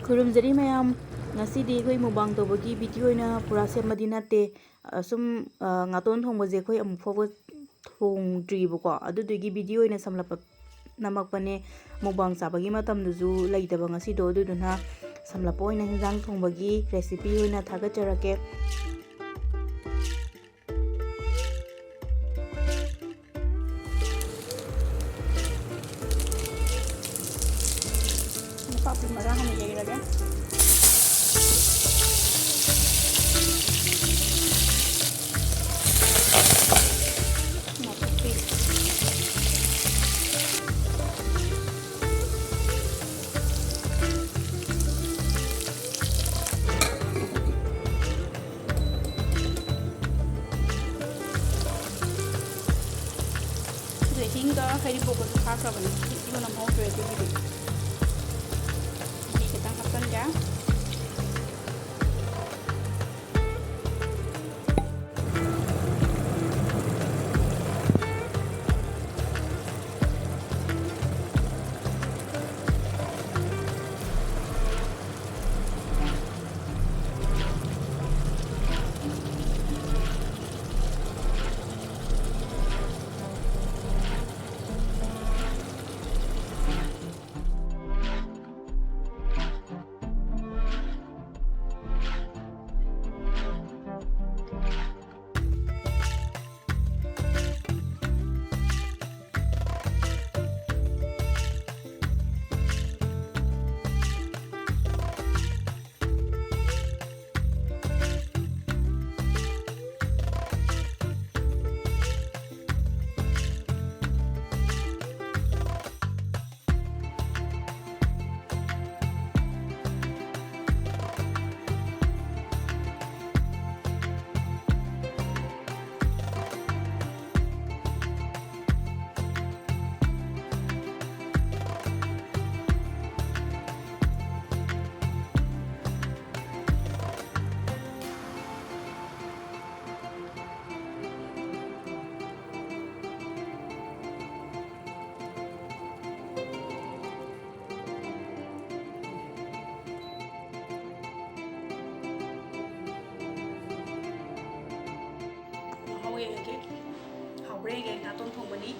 ꯈꯨꯔꯨꯝꯖꯔꯤ ꯃꯌꯥꯝ ꯉꯁꯤꯗꯤ ꯑꯩꯈꯣꯏ ꯃꯨꯛꯕꯥꯡ ꯇꯧꯕꯒꯤ ꯚꯤꯗꯤꯑꯣ ꯑꯣꯏꯅ ꯄꯨꯔꯥ ꯁꯦꯝꯕꯗꯤ ꯅꯠꯇꯦ ꯁꯨꯝ ꯉꯥꯇꯣꯟ ꯊꯣꯡꯕꯁꯦ ꯑꯩꯈꯣꯏ ꯑꯃꯨꯛ ꯐꯥꯎꯕ ꯊꯣꯡꯗ꯭ꯔꯤꯕꯀꯣ ꯑꯗꯨꯗꯨꯒꯤ ꯚꯤꯗꯤꯑꯣ ꯑꯣꯏꯅ ꯅꯝꯃꯛꯄꯅꯦ ꯃꯨꯛꯕꯥꯡ ꯆꯥꯕꯒꯤ ꯃꯇꯝꯗꯨꯁꯨ ꯂꯩꯇꯕ ꯉꯁꯤꯗꯣ ꯑꯗꯨꯗꯨꯅ ꯁꯝꯂꯞꯄ ꯑꯣꯏꯅ ꯍꯦꯟꯖꯥꯡ ꯊꯣꯡꯕꯒꯤ ꯔꯦꯁꯤꯄꯤ ꯑꯣꯏꯅ ꯊꯥꯒꯠꯆꯔꯛꯀꯦ ꯅꯄꯥꯛꯄꯤ ꯃꯔꯥ ꯍꯥꯟꯅ ꯌꯩꯔꯒꯦ ꯏꯁꯤꯡꯒ ꯍꯩꯔꯤꯕꯣꯞꯀꯁꯨ ꯊꯥꯈ꯭ꯔꯕꯅꯤ ꯏꯁꯤꯡ ꯅꯝꯍꯧꯗ꯭ꯔꯦ ꯑꯗꯨꯒꯤꯗꯤ ꯃꯍꯤ ꯈꯤꯇꯪ ꯍꯥꯞꯆꯟꯒꯦ ꯍꯥꯎꯕ꯭ꯔꯥ ꯌꯦꯡꯒꯦ ꯉꯥꯇꯣꯟ ꯊꯣꯡꯕꯅꯤ